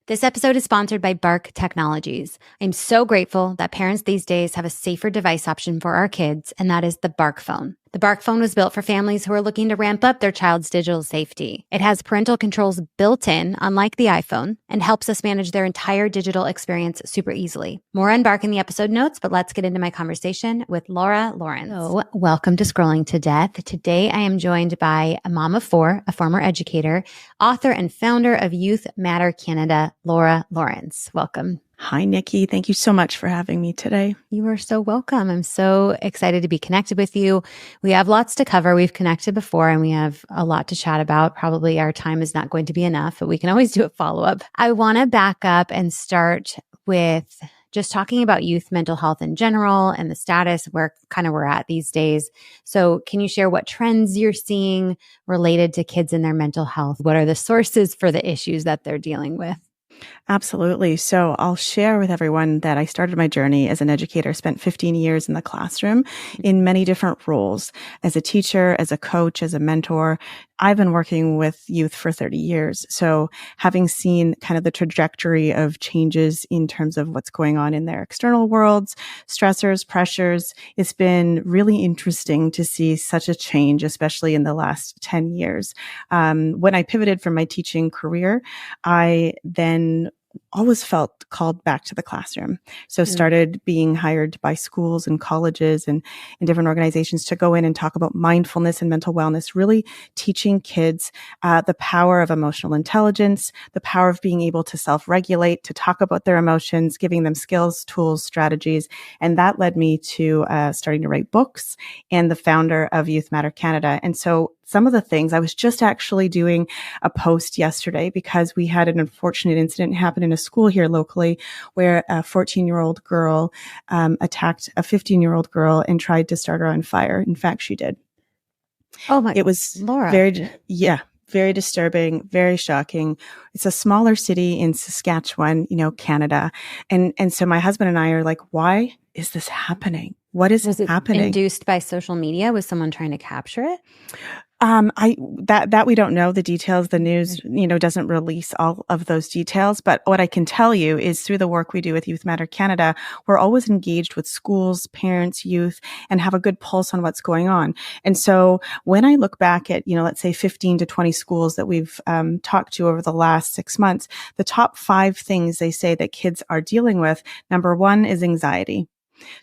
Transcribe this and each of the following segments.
This episode is sponsored by Bark Technologies. I'm so grateful that parents these days have a safer device option for our kids, and that is the Bark phone. The Bark phone was built for families who are looking to ramp up their child's digital safety. It has parental controls built in, unlike the iPhone, and helps us manage their entire digital experience super easily. More on Bark in the episode notes, but let's get into my conversation with Laura Lawrence. So, welcome to Scrolling to Death. Today, I am joined by a mom of four, a former educator, author and founder of Youth Matter Canada, Laura Lawrence. Welcome. Hi, Nikki. Thank you so much for having me today. You are so welcome. I'm so excited to be connected with you. We have lots to cover. We've connected before and we have a lot to chat about. Probably our time is not going to be enough, but we can always do a follow-up. I want to back up and start with just talking about youth mental health in general and the status where kind of we're at these days. So can you share what trends you're seeing related to kids and their mental health? What are the sources for the issues that they're dealing with? Absolutely. So I'll share with everyone that I started my journey as an educator, spent 15 years in the classroom in many different roles as a teacher, as a coach, as a mentor. I've been working with youth for 30 years. So having seen kind of the trajectory of changes in terms of what's going on in their external worlds, stressors, pressures, it's been really interesting to see such a change, especially in the last 10 years. When I pivoted from my teaching career, I then always felt called back to the classroom. So started being hired by schools and colleges and different organizations to go in and talk about mindfulness and mental wellness, really teaching kids the power of emotional intelligence, the power of being able to self-regulate, to talk about their emotions, giving them skills, tools, strategies. And that led me to starting to write books and the founder of Youth Matter Canada. And so some of the things, I was just actually doing a post yesterday because we had an unfortunate incident happen in a school here locally where a 14-year-old girl attacked a 15-year-old girl and tried to start her on fire. In fact, she did. Oh my, it was Laura. Very disturbing, very shocking. It's a smaller city in Saskatchewan, Canada. And so my husband and I are like, why is this happening? What is happening? Induced by social media? Was someone trying to capture it? That we don't know the details. The news, doesn't release all of those details. But what I can tell you is through the work we do with Youth Matter Canada, we're always engaged with schools, parents, youth, and have a good pulse on what's going on. And so when I look back at, let's say 15 to 20 schools that we've talked to over the last 6 months, the top 5 things they say that kids are dealing with, number 1 is anxiety.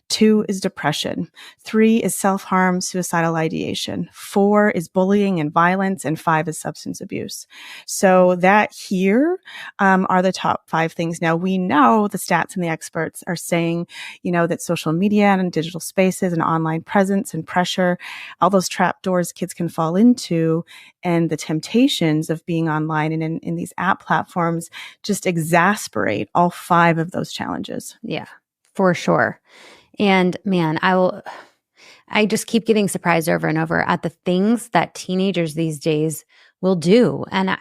2 is depression. 3 is self-harm, suicidal ideation. 4 is bullying and violence. And 5 is substance abuse. So that here are the top 5 things. Now, we know the stats and the experts are saying, that social media and digital spaces and online presence and pressure, all those trap doors kids can fall into, and the temptations of being online and in these app platforms just exasperate all 5 of those challenges. Yeah. For sure. And man, I just keep getting surprised over and over at the things that teenagers these days will do. And,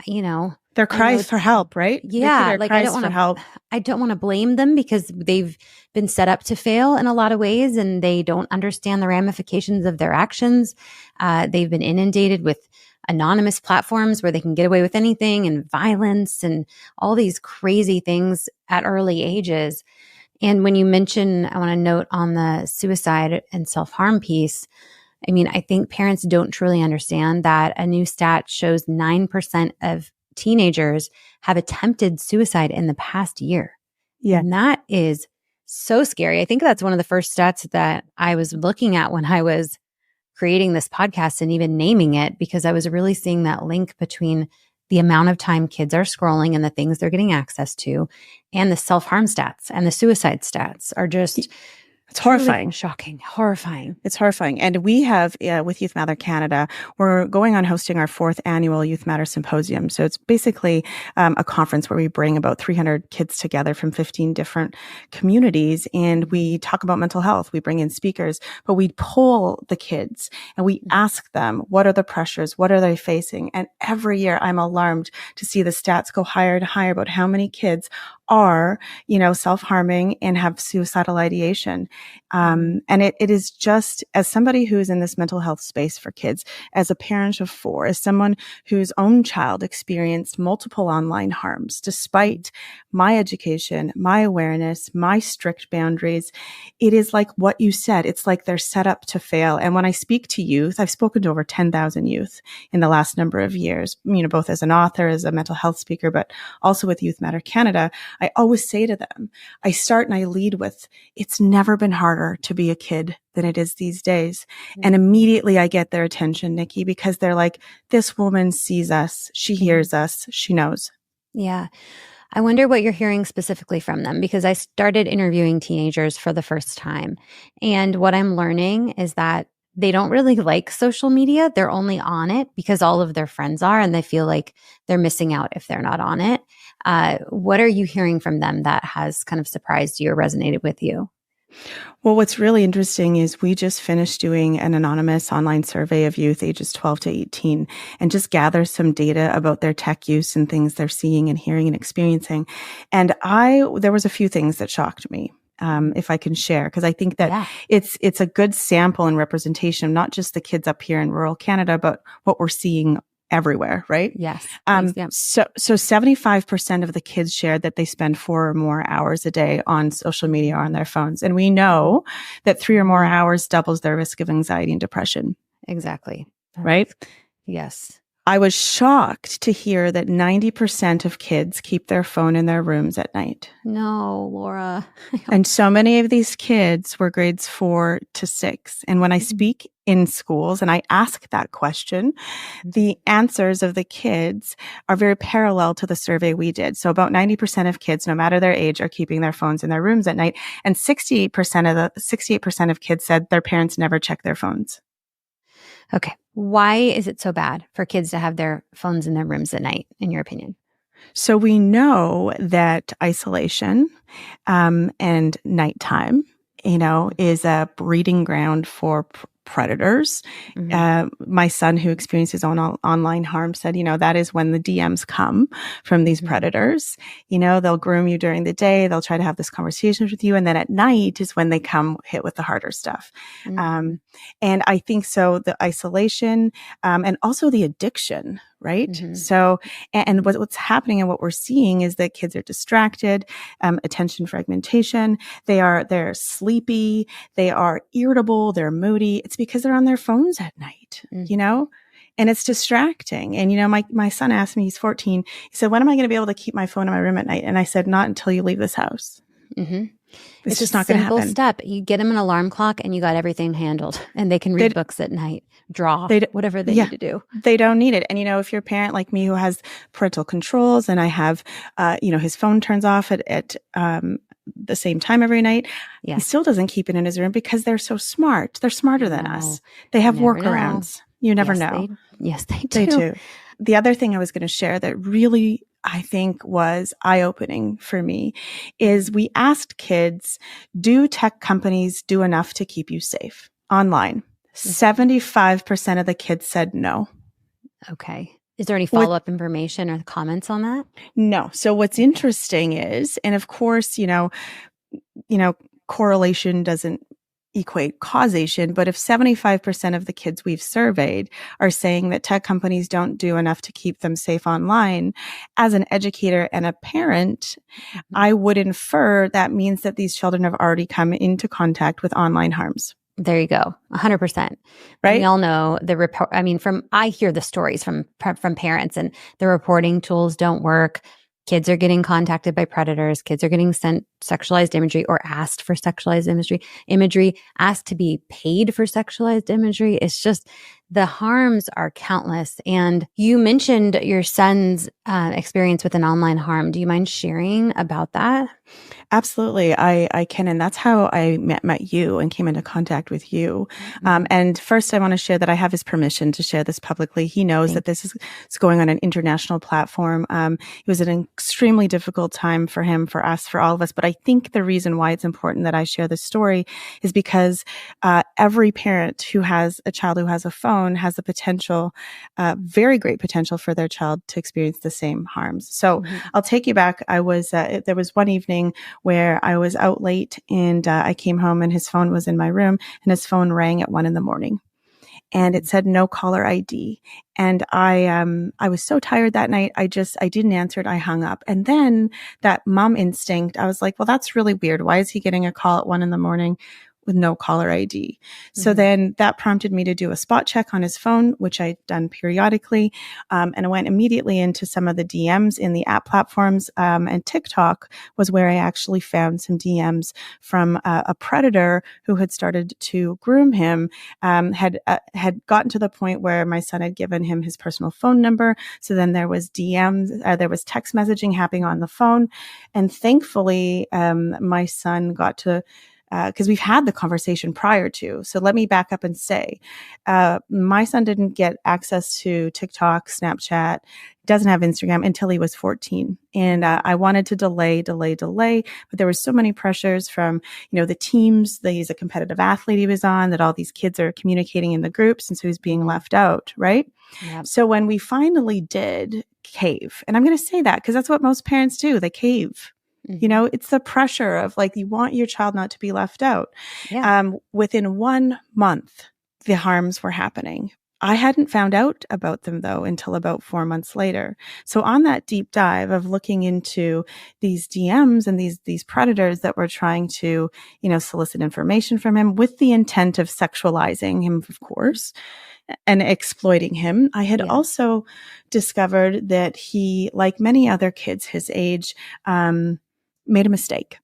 their cries for help, right? Yeah. Like I don't want to blame them because they've been set up to fail in a lot of ways and they don't understand the ramifications of their actions. They've been inundated with anonymous platforms where they can get away with anything and violence and all these crazy things at early ages. And when you mention, I want to note on the suicide and self-harm piece, I think parents don't truly understand that a new stat shows 9% of teenagers have attempted suicide in the past year. Yeah. And that is so scary. I think that's one of the first stats that I was looking at when I was creating this podcast and even naming it, because I was really seeing that link between the amount of time kids are scrolling and the things they're getting access to, and the self-harm stats and the suicide stats are just It's horrifying. Really shocking. Horrifying. It's horrifying. And we have, with Youth Matter Canada, we're going on hosting our 4th annual Youth Matter Symposium. So it's basically a conference where we bring about 300 kids together from 15 different communities, and we talk about mental health. We bring in speakers, but we poll the kids and we ask them, what are the pressures? What are they facing? And every year I'm alarmed to see the stats go higher and higher about how many kids are, self-harming and have suicidal ideation. And it is just, as somebody who is in this mental health space for kids, as a parent of 4, as someone whose own child experienced multiple online harms, despite my education, my awareness, my strict boundaries, it is like what you said. It's like they're set up to fail. And when I speak to youth, I've spoken to over 10,000 youth in the last number of years, both as an author, as a mental health speaker, but also with Youth Matter Canada. I always say to them, I start and I lead with, it's never been harder to be a kid than it is these days. And immediately I get their attention, Nikki, because they're like, this woman sees us. She hears us. She knows. Yeah. I wonder what you're hearing specifically from them, because I started interviewing teenagers for the first time. And what I'm learning is that they don't really like social media. They're only on it because all of their friends are, and they feel like they're missing out if they're not on it. What are you hearing from them that has kind of surprised you or resonated with you? Well, what's really interesting is we just finished doing an anonymous online survey of youth ages 12 to 18 and just gather some data about their tech use and things they're seeing and hearing and experiencing. And there was a few things that shocked me. If I can share, because I think that it's a good sample and representation of not just the kids up here in rural Canada, but what we're seeing everywhere, right? Yes. So 75% of the kids shared that they spend 4 or more hours a day on social media or on their phones. And we know that 3 or more hours doubles their risk of anxiety and depression. Exactly. Right? Yes. I was shocked to hear that 90% of kids keep their phone in their rooms at night. No, Laura. And so many of these kids were grades 4 to 6. And when I speak in schools and I ask that question, the answers of the kids are very parallel to the survey we did. So about 90% of kids, no matter their age, are keeping their phones in their rooms at night. And 68% of kids said their parents never check their phones. Okay. Why is it so bad for kids to have their phones in their rooms at night, in your opinion? So we know that isolation and nighttime, is a breeding ground for predators. My son, who experienced his own online harm, said, that is when the DMs come from these predators. They'll groom you during the day. They'll try to have this conversation with you. And then at night is when they come hit with the harder stuff. And I think so the isolation, and also the addiction, right? So, and what's happening and what we're seeing is that kids are distracted, attention fragmentation. They're sleepy. They are irritable. They're moody. It's because they're on their phones at night, and it's distracting. And, my son asked me, he's 14. He said, when am I going to be able to keep my phone in my room at night? And I said, not until you leave this house. It's just not going to happen. Simple step. You get them an alarm clock and you got everything handled, and they can read books at night, draw, whatever they need to do. They don't need it. And, if you're a parent like me who has parental controls and I have, his phone turns off at the same time every night, he still doesn't keep it in his room because they're so smart. They're smarter than us. They have workarounds. You never know. Yes, they do. They do. The other thing I was going to share that really, I think, was eye-opening for me is we asked kids, do tech companies do enough to keep you safe online? 75% of the kids said no. Okay. Is there any follow-up information or comments on that? No. So what's interesting is, and of course, correlation doesn't equate causation, but if 75% of the kids we've surveyed are saying that tech companies don't do enough to keep them safe online, as an educator and a parent, I would infer that means that these children have already come into contact with online harms. There you go. 100%. Right. And we all know the report. I mean, I hear the stories from parents, and the reporting tools don't work. Kids are getting contacted by predators. Kids are getting sent sexualized imagery or asked for sexualized imagery, asked to be paid for sexualized imagery. It's just, the harms are countless. And you mentioned your son's experience with an online harm. Do you mind sharing about that? Absolutely. I can. And that's how I met you and came into contact with you. And first, I want to share that I have his permission to share this publicly. He knows that this is going on an international platform. It was an extremely difficult time for him, for us, for all of us. But think the reason why it's important that I share this story is because every parent who has a child who has a phone has the potential, very great potential for their child to experience the same harms. So I'll take you back. I was, there was one evening where I was out late and I came home and his phone was in my room and his phone rang at 1 a.m. And it said no caller ID. And I was so tired that night. I didn't answer it. I hung up. And then that mom instinct, I was like, well, that's really weird. Why is he getting a call at 1 a.m. with no caller ID? So then that prompted me to do a spot check on his phone, which I'd done periodically. And I went immediately into some of the DMs in the app platforms. And TikTok was where I actually found some DMs from a predator who had started to groom him, had gotten to the point where my son had given him his personal phone number. So then there was DMs, there was text messaging happening on the phone. And thankfully, my son got to, because we've had the conversation prior to. So let me back up and say, my son didn't get access to TikTok, Snapchat, doesn't have Instagram until he was 14. And I wanted to delay, but there were so many pressures from, the teams. He's a competitive athlete he was on, that all these kids are communicating in the groups. And so he's being left out, right? Yep. So when we finally did cave, and I'm going to say that because that's what most parents do, they cave. It's the pressure of you want your child not to be left out. Yeah. Within 1 month, the harms were happening. I hadn't found out about them though until about 4 months later. So on that deep dive of looking into these DMs and these predators that were trying to, solicit information from him with the intent of sexualizing him, of course, and exploiting him, I had also discovered that he, like many other kids his age, made a mistake.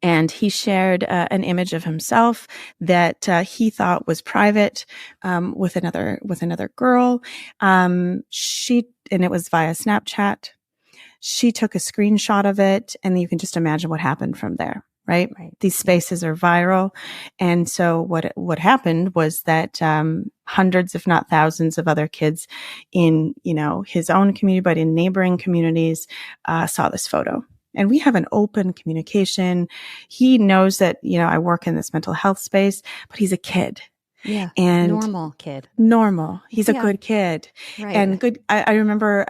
And he shared an image of himself that he thought was private with another girl. And it was via Snapchat. She took a screenshot of it, and you can just imagine what happened from there. Right? These spaces are viral. And so what happened was that hundreds, if not thousands of other kids in, his own community, but in neighboring communities, saw this photo. And we have an open communication. He knows that, I work in this mental health space, but he's a kid. Yeah. And normal kid. Normal. He's a good kid. Right. And good. I remember,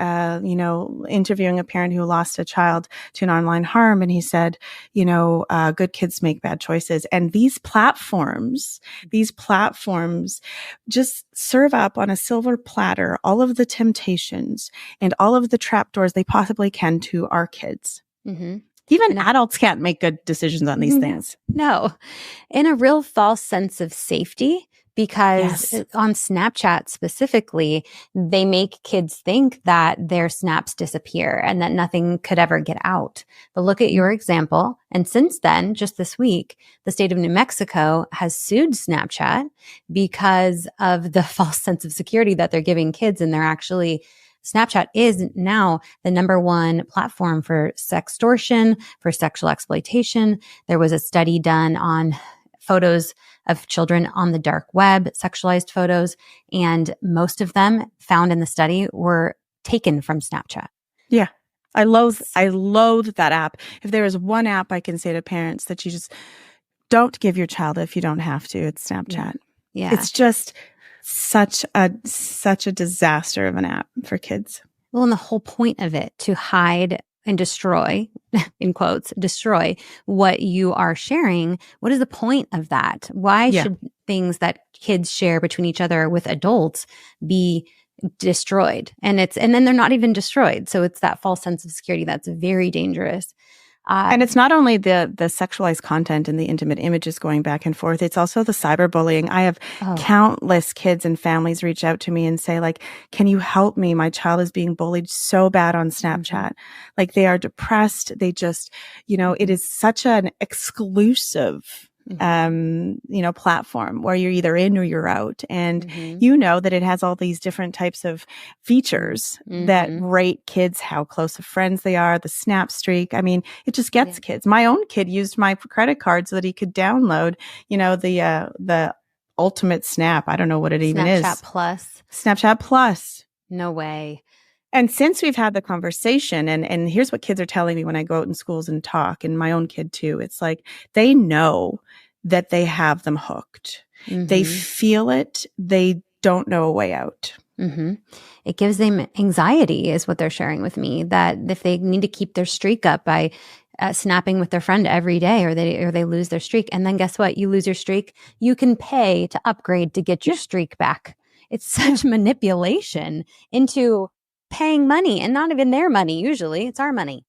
interviewing a parent who lost a child to an online harm. And he said, good kids make bad choices. And these platforms just serve up on a silver platter all of the temptations and all of the trapdoors they possibly can to our kids. Even adults can't make good decisions on these things. No. In a real false sense of safety, because on Snapchat specifically, they make kids think that their snaps disappear and that nothing could ever get out. But look at your example. And since then, just this week, the state of New Mexico has sued Snapchat because of the false sense of security that they're giving kids. And they're actually Snapchat is now the number one platform for sextortion, for sexual exploitation. There was a study done on photos of children on the dark web, sexualized photos, and most of them found in the study were taken from Snapchat. Yeah. I loathe that app. If there is one app I can say to parents that you just don't give your child if you don't have to, it's Snapchat. Yeah. It's just such a disaster of an app for kids. Well, and the whole point of it to hide and destroy, in quotes, destroy what you are sharing. What is the point of that? Why should things that kids share between each other with adults be destroyed? And then they're not even destroyed. So it's that false sense of security that's very dangerous. And it's not only the sexualized content and the intimate images going back and forth. It's also the cyberbullying. I have countless kids and families reach out to me and say, can you help me? My child is being bullied so bad on Snapchat. They are depressed. They just, it is such an exclusive platform where you're either in or you're out. And that it has all these different types of features that rate kids, how close of friends they are, the snap streak. I mean, it just gets kids. My own kid used my credit card so that he could download, the ultimate snap. I don't know what it even is. Snapchat Plus. Snapchat Plus. No way. And since we've had the conversation, and here's what kids are telling me when I go out in schools and talk, and my own kid too, it's like they know that they have them hooked. Mm-hmm. They feel it. They don't know a way out. Mm-hmm. It gives them anxiety, is what they're sharing with me, that if they need to keep their streak up by snapping with their friend every day, or they lose their streak. And then guess what? You lose your streak. You can pay to upgrade to get your streak back. It's such manipulation into paying money, and not even their money. Usually it's our money.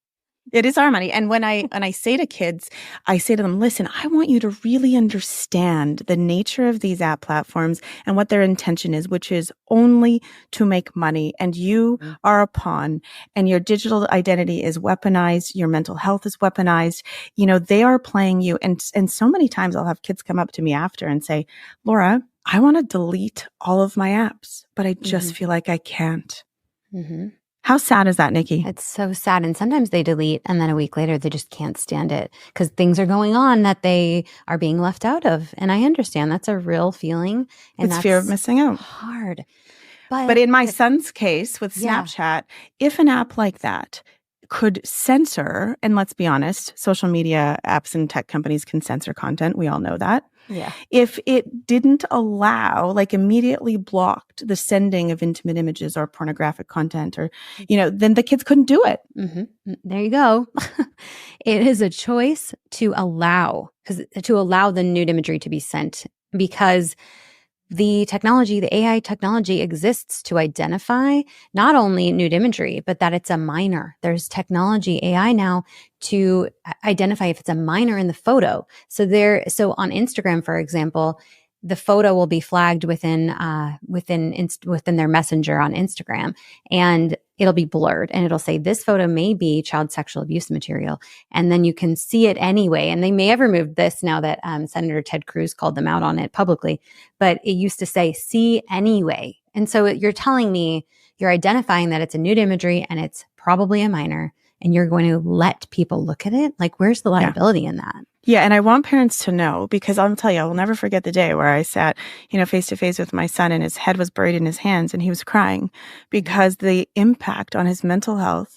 It is our money. And when I say to kids, I say to them, listen, I want you to really understand the nature of these app platforms and what their intention is, which is only to make money. And you are a pawn, and your digital identity is weaponized. Your mental health is weaponized. You know, they are playing you. And so many times I'll have kids come up to me after and say, Laura, I want to delete all of my apps, but I just feel like I can't. Mm-hmm. How sad is that, Nikki? It's so sad. And sometimes they delete, and then a week later, they just can't stand it because things are going on that they are being left out of. And I understand that's a real feeling. And it's fear of missing out. Hard. But in my son's case with Snapchat, if an app like that could censor, and let's be honest, social media apps and tech companies can censor content. We all know that. Yeah. If it didn't allow, like immediately blocked the sending of intimate images or pornographic content, or, you know, then the kids couldn't do it. Mm-hmm. There you go. It is a choice to allow the nude imagery to be sent, because the technology, the AI technology, exists to identify not only nude imagery, but that it's a minor. There's technology, AI now, to identify if it's a minor in the photo. So on Instagram, for example, the photo will be flagged within their messenger on Instagram, and it'll be blurred, and it'll say this photo may be child sexual abuse material, and then you can see it anyway. And they may have removed this now that Senator Ted Cruz called them out on it publicly, but it used to say see anyway. And so you're telling me you're identifying that it's a nude imagery and it's probably a minor, and you're going to let people look at it? Like, where's the liability in that? Yeah. And I want parents to know, because I'll tell you, I will never forget the day where I sat, face to face with my son, and his head was buried in his hands and he was crying because the impact on his mental health,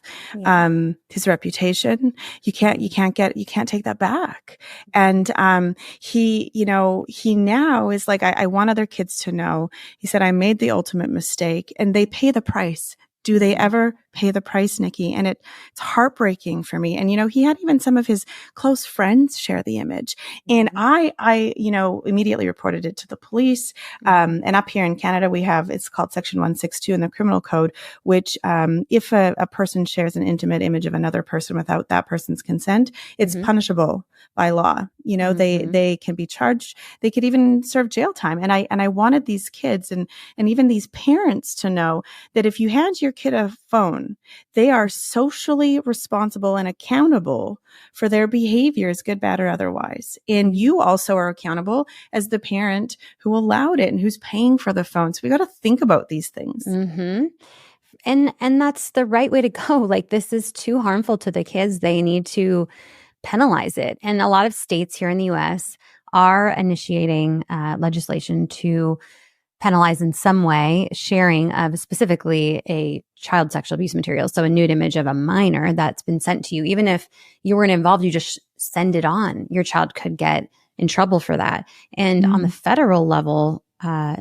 his reputation, you can't take that back. And, he now is like, I want other kids to know, he said, I made the ultimate mistake, and they pay the price. Do they ever pay the price, Nikki? And it's heartbreaking for me. And, he had even some of his close friends share the image. And I immediately reported it to the police. And up here in Canada, it's called Section 162 in the Criminal Code, which, if a person shares an intimate image of another person without that person's consent, it's punishable by law. They can be charged. They could even serve jail time. And I wanted these kids and even these parents to know that if you hand your kid a phone, they are socially responsible and accountable for their behaviors, good, bad, or otherwise. And you also are accountable as the parent who allowed it and who's paying for the phone. So we got to think about these things. Mm-hmm. And that's the right way to go. Like, this is too harmful to the kids. They need to penalize it. And a lot of states here in the US are initiating legislation to penalize in some way sharing of specifically a child sexual abuse material. So a nude image of a minor that's been sent to you, even if you weren't involved, you just send it on. Your child could get in trouble for that. And on the federal level,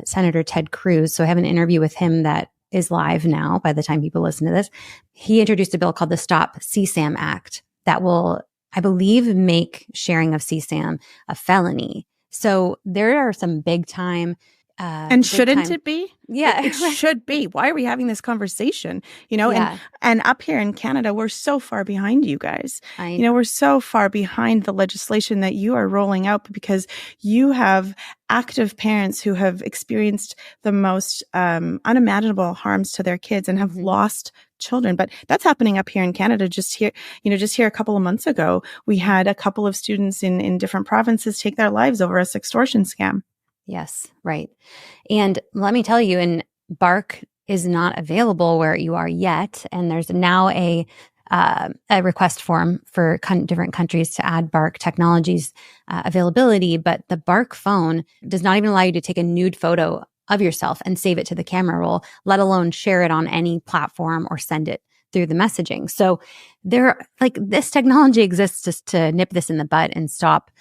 Senator Ted Cruz, so I have an interview with him that is live now by the time people listen to this. He introduced a bill called the Stop CSAM Act that will, I believe, make sharing of CSAM a felony. So there are some big time and shouldn't it be? Yeah, it should be. Why are we having this conversation? And up here in Canada, we're so far behind you guys. We're so far behind the legislation that you are rolling out, because you have active parents who have experienced the most unimaginable harms to their kids and have lost children. But that's happening up here in Canada. Just here a couple of months ago, we had a couple of students in different provinces take their lives over a sextortion scam. Yes, right. And let me tell you, and Bark is not available where you are yet. And there's now a request form for different countries to add Bark technologies availability. But the Bark phone does not even allow you to take a nude photo of yourself and save it to the camera roll, let alone share it on any platform or send it through the messaging. So this technology exists just to nip this in the bud and stop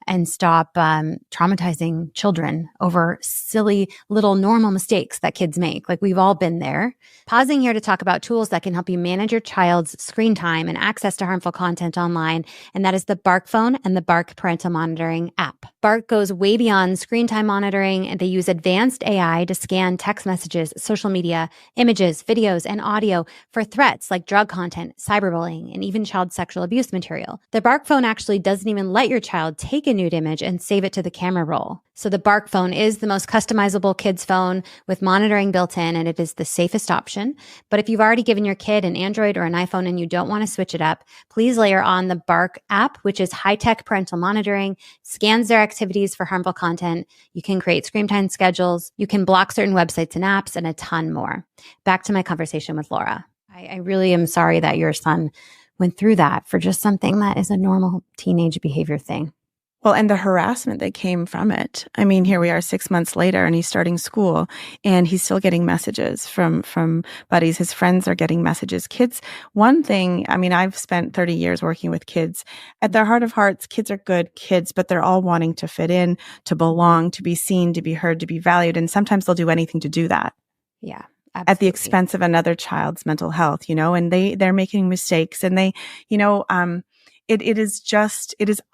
traumatizing children over silly little normal mistakes that kids make. Like, we've all been there. Pausing here to talk about tools that can help you manage your child's screen time and access to harmful content online. And that is the Bark Phone and the Bark Parental Monitoring app. Bark goes way beyond screen time monitoring, and they use advanced AI to scan text messages, social media, images, videos, and audio for threats like drug content, cyberbullying, and even child sexual abuse material. The Bark Phone actually doesn't even let your child take a nude image and save it to the camera roll. So the Bark Phone is the most customizable kids phone with monitoring built in, and it is the safest option. But if you've already given your kid an Android or an iPhone and you don't want to switch it up, please layer on the Bark app, which is high-tech parental monitoring, scans their activities for harmful content. You can create screen time schedules. You can block certain websites and apps, and a ton more. Back to my conversation with Laura. I really am sorry that your son went through that for just something that is a normal teenage behavior thing. Well, and the harassment that came from it. I mean, here we are 6 months later and he's starting school and he's still getting messages from buddies. His friends are getting messages. Kids, one thing, I mean, I've spent 30 years working with kids. At their heart of hearts, kids are good kids, but they're all wanting to fit in, to belong, to be seen, to be heard, to be valued. And sometimes they'll do anything to do that. Yeah. Absolutely. At the expense of another child's mental health, and they're making mistakes and they, it is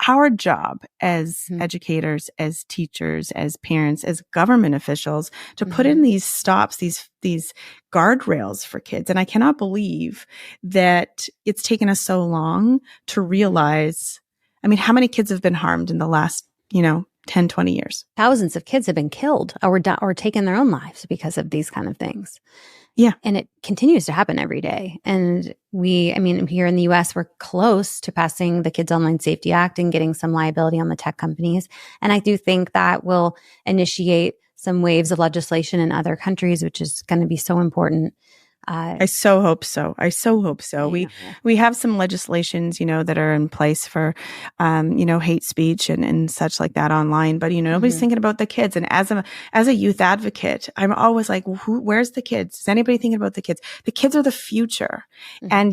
our job as educators, as teachers, as parents, as government officials to put in these stops, these guardrails for kids. And I cannot believe that it's taken us so long to realize, I mean, how many kids have been harmed in the last, 10, 20 years? Thousands of kids have been killed or taken their own lives because of these kind of things. Yeah. And it continues to happen every day. And here in the US, we're close to passing the Kids Online Safety Act and getting some liability on the tech companies. And I do think that will initiate some waves of legislation in other countries, which is going to be so important. I so hope so. We have some legislations, that are in place for, hate speech and such like that online. But, nobody's thinking about the kids. And as a youth advocate, I'm always like, where's the kids? Is anybody thinking about the kids? The kids are the future. And,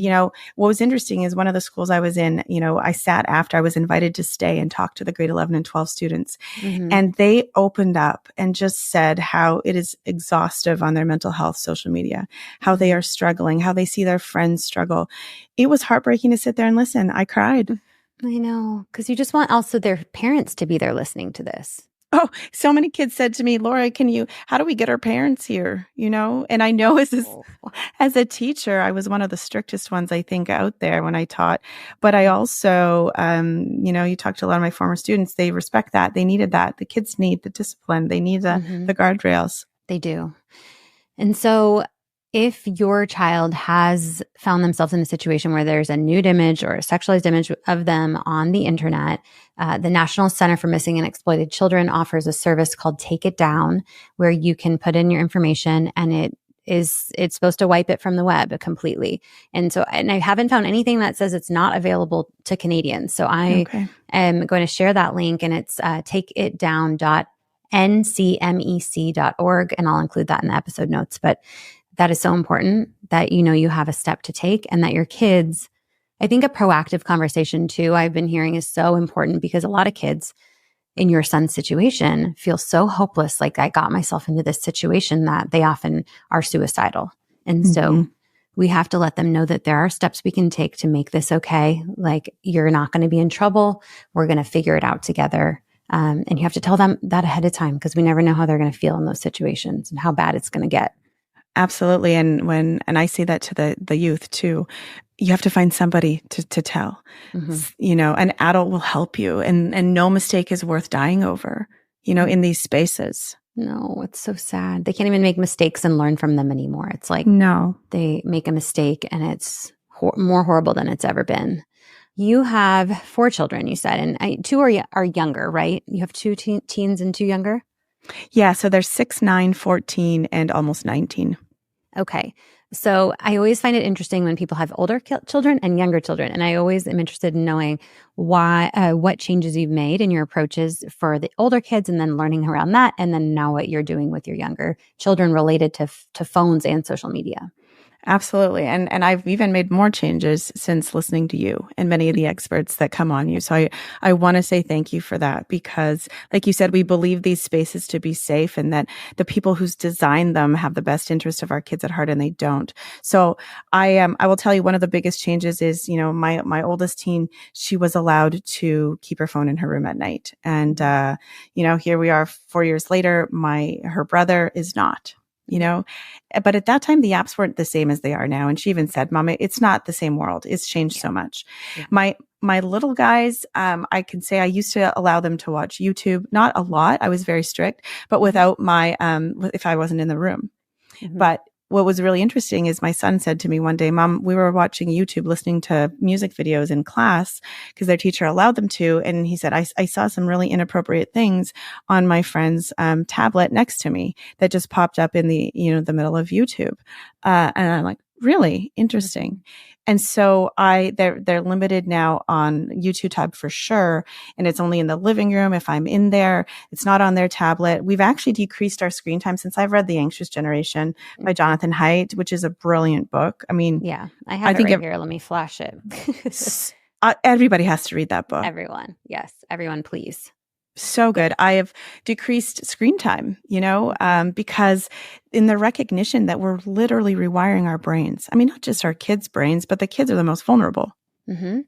what was interesting is one of the schools I was in, I sat after I was invited to stay and talk to the grade 11 and 12 students. And they opened up and just said how it is exhaustive on their mental health, social media, how they are struggling, how they see their friends struggle. It was heartbreaking to sit there and listen. I cried. I know, because you just want also their parents to be there listening to this. Oh, so many kids said to me, Laura, how do we get our parents here? And I know as a teacher, I was one of the strictest ones, I think, out there when I taught. But I also, you talked to a lot of my former students, they respect that. They needed that. The kids need the discipline. They need the guardrails. They do. And so if your child has found themselves in a situation where there's a nude image or a sexualized image of them on the internet, the National Center for Missing and Exploited Children offers a service called Take It Down, where you can put in your information and it's supposed to wipe it from the web completely. And I haven't found anything that says it's not available to Canadians. So I am going to share that link, and it's takeitdown.ncmec.org, and I'll include that in the episode notes. But that is so important that you have a step to take, and that your kids, I think a proactive conversation too, I've been hearing, is so important, because a lot of kids in your son's situation feel so hopeless. Like, I got myself into this situation, that they often are suicidal. And so we have to let them know that there are steps we can take to make this okay. Like, you're not going to be in trouble. We're going to figure it out together. And you have to tell them that ahead of time, because we never know how they're going to feel in those situations and how bad it's going to get. Absolutely. And I say that to the youth too. You have to find somebody to tell. An adult will help you, and no mistake is worth dying over, in these spaces. No, it's so sad. They can't even make mistakes and learn from them anymore. It's like, no, they make a mistake and it's more horrible than it's ever been. You have 4 children, you said, and 2 are younger, right? You have 2 teens and 2 younger? Yeah. So they're 6, 9, 14, and almost 19. Okay. So I always find it interesting when people have older children and younger children. And I always am interested in knowing why, what changes you've made in your approaches for the older kids and then learning around that. And then now what you're doing with your younger children related to phones and social media. Absolutely. And I've even made more changes since listening to you and many of the experts that come on you. So I want to say thank you for that because like you said, we believe these spaces to be safe and that the people who's designed them have the best interest of our kids at heart and they don't. So I will tell you one of the biggest changes is, my oldest teen, she was allowed to keep her phone in her room at night. And, here we are 4 years later, her brother is not. But at that time, the apps weren't the same as they are now. And she even said, Mama, it's not the same world. It's changed so much. Yeah. My little guys, I can say I used to allow them to watch YouTube. Not a lot. I was very strict, but without if I wasn't in the room. Mm-hmm. But what was really interesting is my son said to me one day, Mom, we were watching YouTube, listening to music videos in class because their teacher allowed them to. And he said, I saw some really inappropriate things on my friend's tablet next to me that just popped up in the middle of YouTube. And I'm like, really interesting. And so they're limited now on YouTube Tab for sure. And it's only in the living room. If I'm in there, it's not on their tablet. We've actually decreased our screen time since I've read The Anxious Generation by Jonathan Haidt, which is a brilliant book. I mean, yeah, I have it right here. Let me flash it. Everybody has to read that book. Everyone. Yes. Everyone, please. So good. I have decreased screen time, because in the recognition that we're literally rewiring our brains. I mean, not just our kids' brains, but the kids are the most vulnerable. Mm-hmm.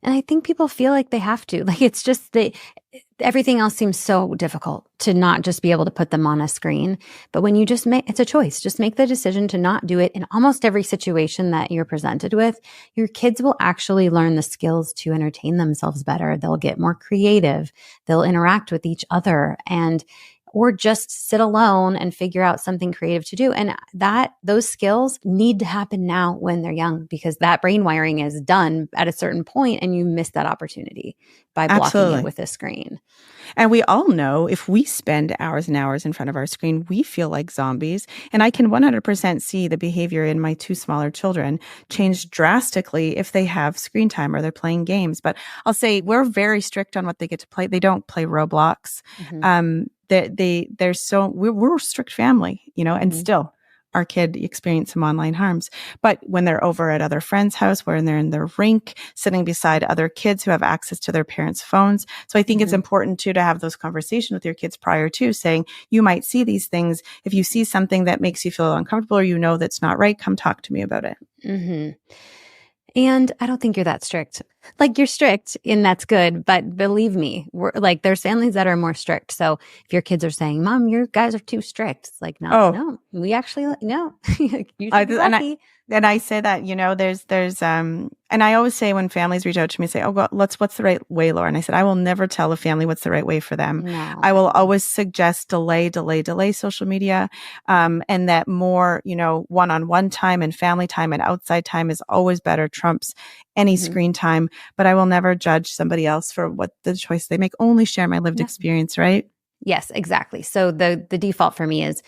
And I think people feel like they have to. Like it's just everything else seems so difficult to not just be able to put them on a screen. But when you it's a choice. Just make the decision to not do it in almost every situation that you're presented with. Your kids will actually learn the skills to entertain themselves better. They'll get more creative. They'll interact with each other or just sit alone and figure out something creative to do. And those skills need to happen now when they're young because that brain wiring is done at a certain point and you miss that opportunity by blocking it with a screen. And we all know if we spend hours and hours in front of our screen, we feel like zombies. And I can 100% see the behavior in my two smaller children change drastically if they have screen time or they're playing games. But I'll say we're very strict on what they get to play. They don't play Roblox. Mm-hmm. We're a strict family, and mm-hmm. still our kid experienced some online harms. But when they're over at other friends' house, when they're in their rink, sitting beside other kids who have access to their parents' phones. So I think mm-hmm. it's important too to have those conversations with your kids prior to saying, you might see these things. If you see something that makes you feel uncomfortable or that's not right, come talk to me about it. Mm-hmm. And I don't think you're that strict. Like you're strict and that's good. But believe me, there's families that are more strict. So if your kids are saying, Mom, you guys are too strict. It's like, no, we actually, no. You should be lucky. And I say that, there's, and I always say when families reach out to me, say, what's the right way, Laura? And I said, I will never tell a family what's the right way for them. No. I will always suggest delay social media. And that more, one-on-one time and family time and outside time is always better, trumps any mm-hmm. screen time. But I will never judge somebody else for what the choice they make, only share my lived experience, right? Yes, exactly. So the default for me is,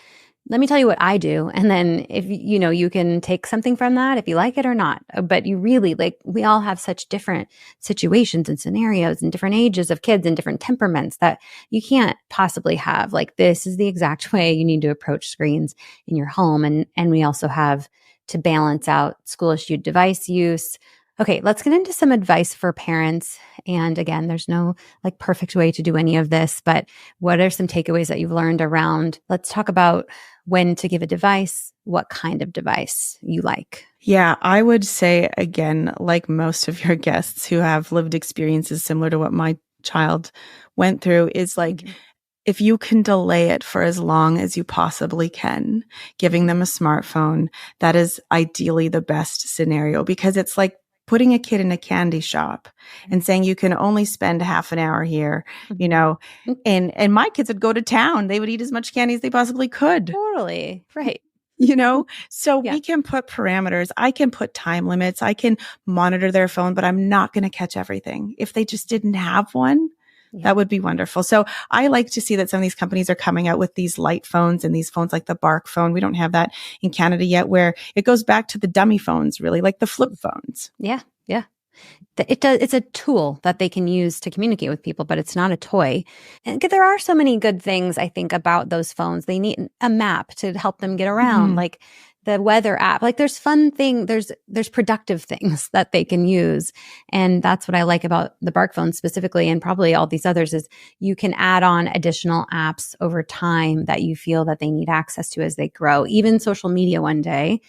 let me tell you what I do. And then if, you can take something from that if you like it or not. But you really we all have such different situations and scenarios and different ages of kids and different temperaments that you can't possibly have this is the exact way you need to approach screens in your home. And we also have to balance out school issued device use. Okay, let's get into some advice for parents. And again, there's no perfect way to do any of this, but what are some takeaways that you've learned around? Let's talk about when to give a device, what kind of device you like. Yeah, I would say, again, like most of your guests who have lived experiences similar to what my child went through, is mm-hmm. if you can delay it for as long as you possibly can, giving them a smartphone, that is ideally the best scenario because it's like putting a kid in a candy shop and saying you can only spend half an hour here, and my kids would go to town. They would eat as much candy as they possibly could. Totally. Right. So we can put parameters. I can put time limits. I can monitor their phone, but I'm not going to catch everything. If they just didn't have one, That would be wonderful. So I like to see that some of these companies are coming out with these light phones and these phones like the Bark phone. We don't have that in Canada yet, where it goes back to the dummy phones, really, like the flip phones. Yeah. Yeah. It's a tool that they can use to communicate with people, but it's not a toy. And there are so many good things, I think, about those phones. They need a map to help them get around, like the weather app. Like there's fun thing, there's productive things that they can use. And that's what I like about the Bark phone specifically, and probably all these others, is you can add on additional apps over time that you feel that they need access to as they grow, even social media one day.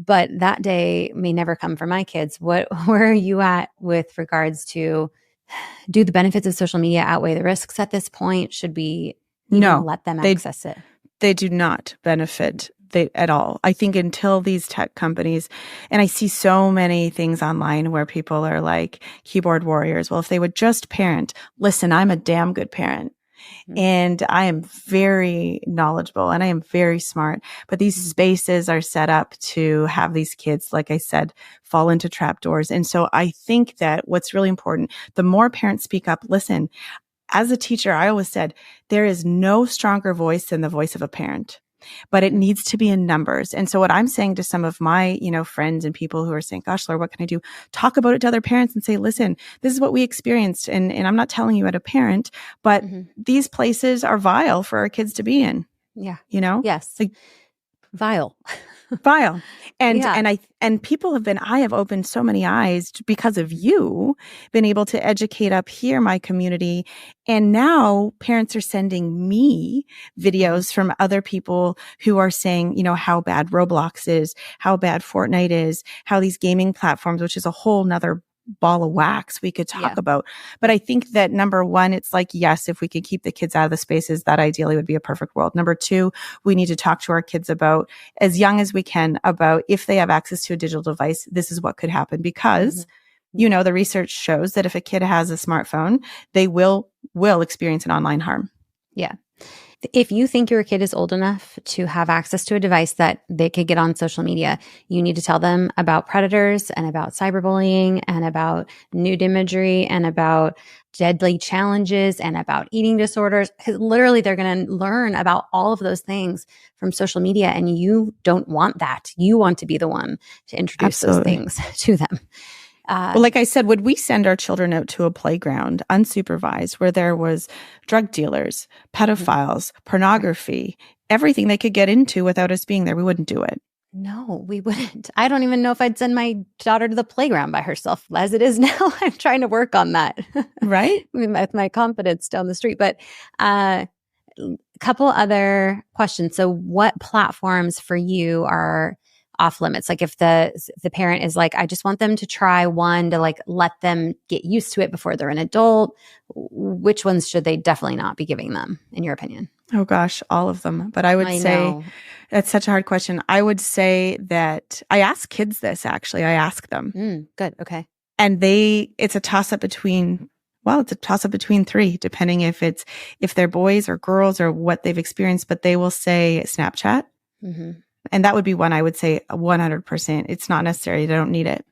But that day may never come for my kids. Where are you at with regards to, do the benefits of social media outweigh the risks at this point? Should we even let them access it? They do not benefit at all. I think until these tech companies, and I see so many things online where people are like keyboard warriors. Well, if they would just parent, listen, I'm a damn good parent. And I am very knowledgeable and I am very smart, but these spaces are set up to have these kids, like I said, fall into trapdoors. And so I think that what's really important, the more parents speak up, listen, as a teacher, I always said, there is no stronger voice than the voice of a parent. But it needs to be in numbers. And so what I'm saying to some of my, friends and people who are saying, gosh, Laura, what can I do? Talk about it to other parents and say, listen, this is what we experienced. And I'm not telling you as a parent, but these places are vile for our kids to be in. Yeah. Yes. Like, vile. And people I have opened so many eyes because of you, been able to educate up here my community. And now parents are sending me videos from other people who are saying, how bad Roblox is, how bad Fortnite is, how these gaming platforms, which is a whole nother ball of wax we could talk about. But I think that number one, it's like, yes, if we could keep the kids out of the spaces, that ideally would be a perfect world. Number two, we need to talk to our kids about, as young as we can, about if they have access to a digital device, this is what could happen. Because, the research shows that if a kid has a smartphone, they will experience an online harm. Yeah. If you think your kid is old enough to have access to a device that they could get on social media, you need to tell them about predators and about cyberbullying and about nude imagery and about deadly challenges and about eating disorders. Literally, they're going to learn about all of those things from social media, and you don't want that. You want to be the one to introduce those things to them. Well, like I said, would we send our children out to a playground unsupervised where there was drug dealers, pedophiles, pornography, everything they could get into without us being there? We wouldn't do it. No, we wouldn't. I don't even know if I'd send my daughter to the playground by herself. As it is now, I'm trying to work on that. Right? With my confidence down the street. But a couple other questions. So what platforms for you are off limits? Like if the parent is like, I just want them to try one to like let them get used to it before they're an adult, which ones should they definitely not be giving them, in your opinion? Oh gosh, all of them. But I would say that's such a hard question. I would say that I ask kids this, actually. I ask them. Good. Okay. And it's a toss up between three, depending if they're boys or girls or what they've experienced, but they will say Snapchat. And that would be one I would say 100%. It's not necessary. They don't need it.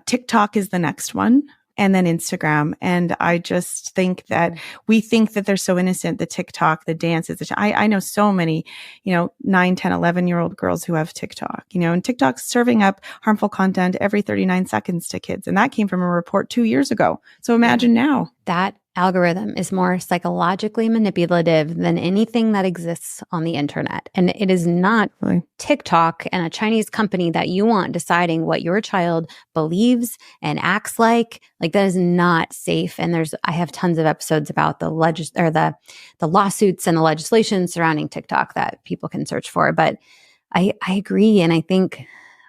TikTok is the next one. And then Instagram. And I just think that we think that they're so innocent, the TikTok, the dances. I know so many, 9, 10, 11-year-old girls who have TikTok, and TikTok's serving up harmful content every 39 seconds to kids. And that came from a report 2 years ago. So imagine now. That algorithm is more psychologically manipulative than anything that exists on the internet. And it is not TikTok and a Chinese company that you want deciding what your child believes and acts like. Like that is not safe. And I have tons of episodes about the lawsuits and the legislation surrounding TikTok that people can search for. But I agree. And I think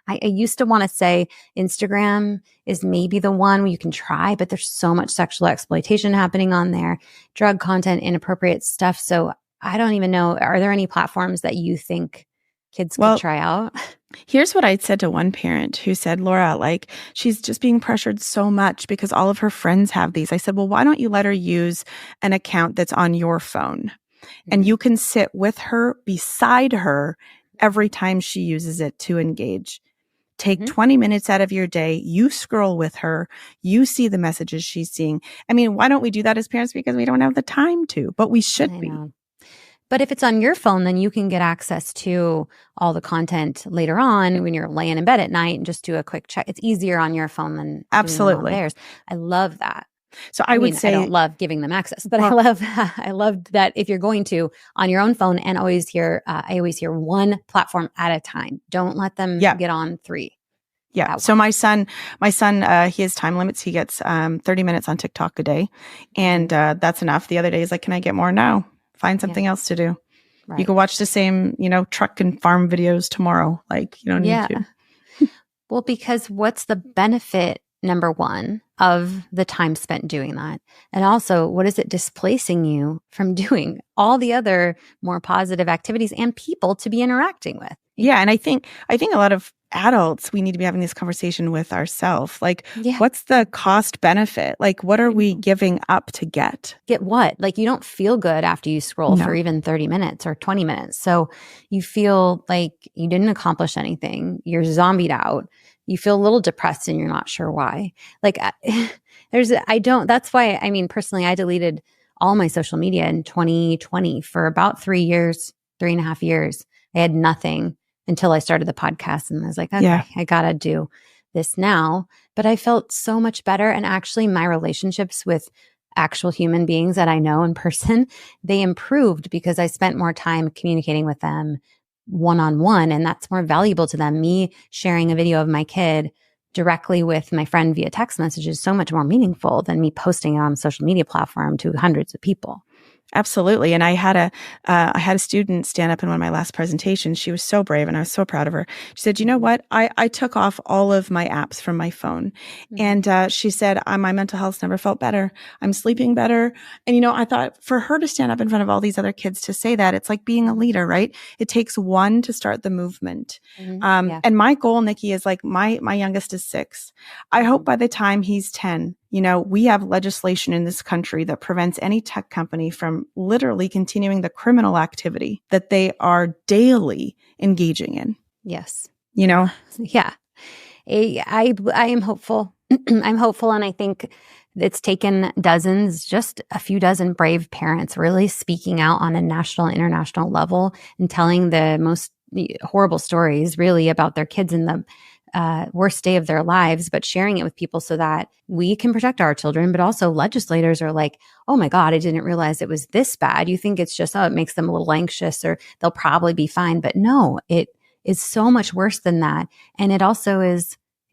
I used to want to say Instagram is maybe the one where you can try, but there's so much sexual exploitation happening on there, drug content, inappropriate stuff. So I don't even know. Are there any platforms that you think kids could try out? Here's what I said to one parent who said, Laura, like she's just being pressured so much because all of her friends have these. I said, well, why don't you let her use an account that's on your phone? And you can sit with her, beside her, every time she uses it to engage. Take 20 minutes out of your day. You scroll with her. You see the messages she's seeing. I mean, why don't we do that as parents? Because we don't have the time to, but we should be. But if it's on your phone, then you can get access to all the content later on when you're laying in bed at night and just do a quick check. It's easier on your phone than absolutely doing it on theirs. I love that. So I would say, I don't love giving them access, but I love that if you're going to on your own phone, and I always hear one platform at a time. Don't let them get on 3. Yeah. So my son, he has time limits. He gets 30 minutes on TikTok a day, and that's enough. The other day, he's like, "Can I get more?" No, find something else to do. Right. You can watch the same, truck and farm videos tomorrow. Like, you don't need to. Well, because what's the benefit? Number one, of the time spent doing that? And also, what is it displacing you from doing all the other more positive activities and people to be interacting with? Yeah. And I think a lot of adults, we need to be having this conversation with ourselves. Like, what's the cost benefit? Like, what are we giving up to get? Get what? Like, you don't feel good after you scroll for even 30 minutes or 20 minutes. So you feel like you didn't accomplish anything. You're zombied out. You feel a little depressed and you're not sure why. Like that's why, I mean, personally, I deleted all my social media in 2020 for about 3.5 years. I had nothing until I started the podcast, and I was like, okay, I gotta do this now. But I felt so much better. And actually my relationships with actual human beings that I know in person, they improved because I spent more time communicating with them one-on-one, and that's more valuable to them. Me sharing a video of my kid directly with my friend via text message is so much more meaningful than me posting it on a social media platform to hundreds of people. Absolutely. And I had a student stand up in one of my last presentations. She was so brave and I was so proud of her. She said, "You know what? I took off all of my apps from my phone." And she said, "My mental health never felt better. I'm sleeping better." And, I thought for her to stand up in front of all these other kids to say that, it's like being a leader, right? It takes one to start the movement. And my goal, Nikki, is like my youngest is 6. I hope by the time he's 10, we have legislation in this country that prevents any tech company from literally continuing the criminal activity that they are daily engaging in. Yes. Yeah. I am hopeful. I'm hopeful. And I think it's taken just a few dozen brave parents really speaking out on a national, international level and telling the most horrible stories really about their kids in the worst day of their lives, but sharing it with people so that we can protect our children. But also legislators are like, "Oh my God, I didn't realize it was this bad." You think it's just, it makes them a little anxious or they'll probably be fine. But no, it is so much worse than that. And it also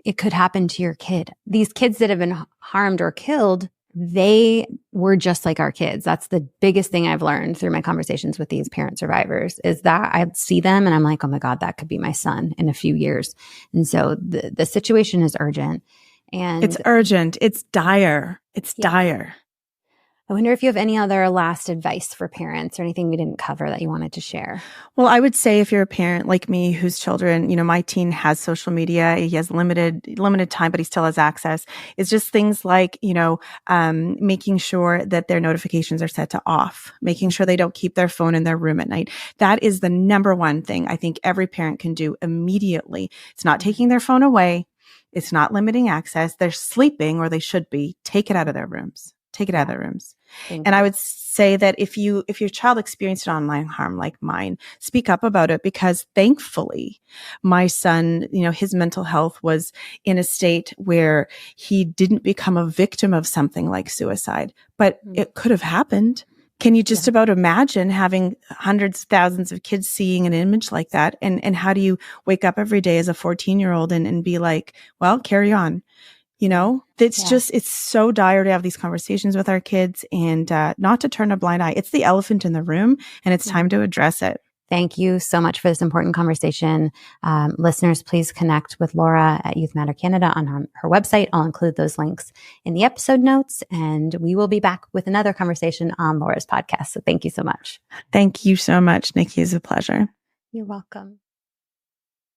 it could happen to your kid. These kids that have been harmed or killed, they were just like our kids. That's the biggest thing I've learned through my conversations with these parent survivors is that I see them and I'm like, "Oh my God, that could be my son in a few years." And so the situation is urgent. And it's urgent. It's dire. It's dire. I wonder if you have any other last advice for parents or anything we didn't cover that you wanted to share. Well, I would say if you're a parent like me whose children, my teen has social media, he has limited time, but he still has access. It's just things like, making sure that their notifications are set to off, making sure they don't keep their phone in their room at night. That is the number one thing I think every parent can do immediately. It's not taking their phone away. It's not limiting access. They're sleeping, or they should be. Take it out of their rooms. Take it out of their rooms. And I would say that if your child experienced an online harm like mine, speak up about it, because thankfully my son, his mental health was in a state where he didn't become a victim of something like suicide, but it could have happened. Can you just about imagine having hundreds, thousands of kids seeing an image like that? And how do you wake up every day as a 14-year-old and be like, well, carry on? It's so dire to have these conversations with our kids and not to turn a blind eye. It's the elephant in the room, and it's time to address it. Thank you so much for this important conversation. Listeners, please connect with Laura at Youth Matter Canada on her website. I'll include those links in the episode notes, and we will be back with another conversation on Laura's podcast. So thank you so much. Thank you so much, Nikki. It's a pleasure. You're welcome.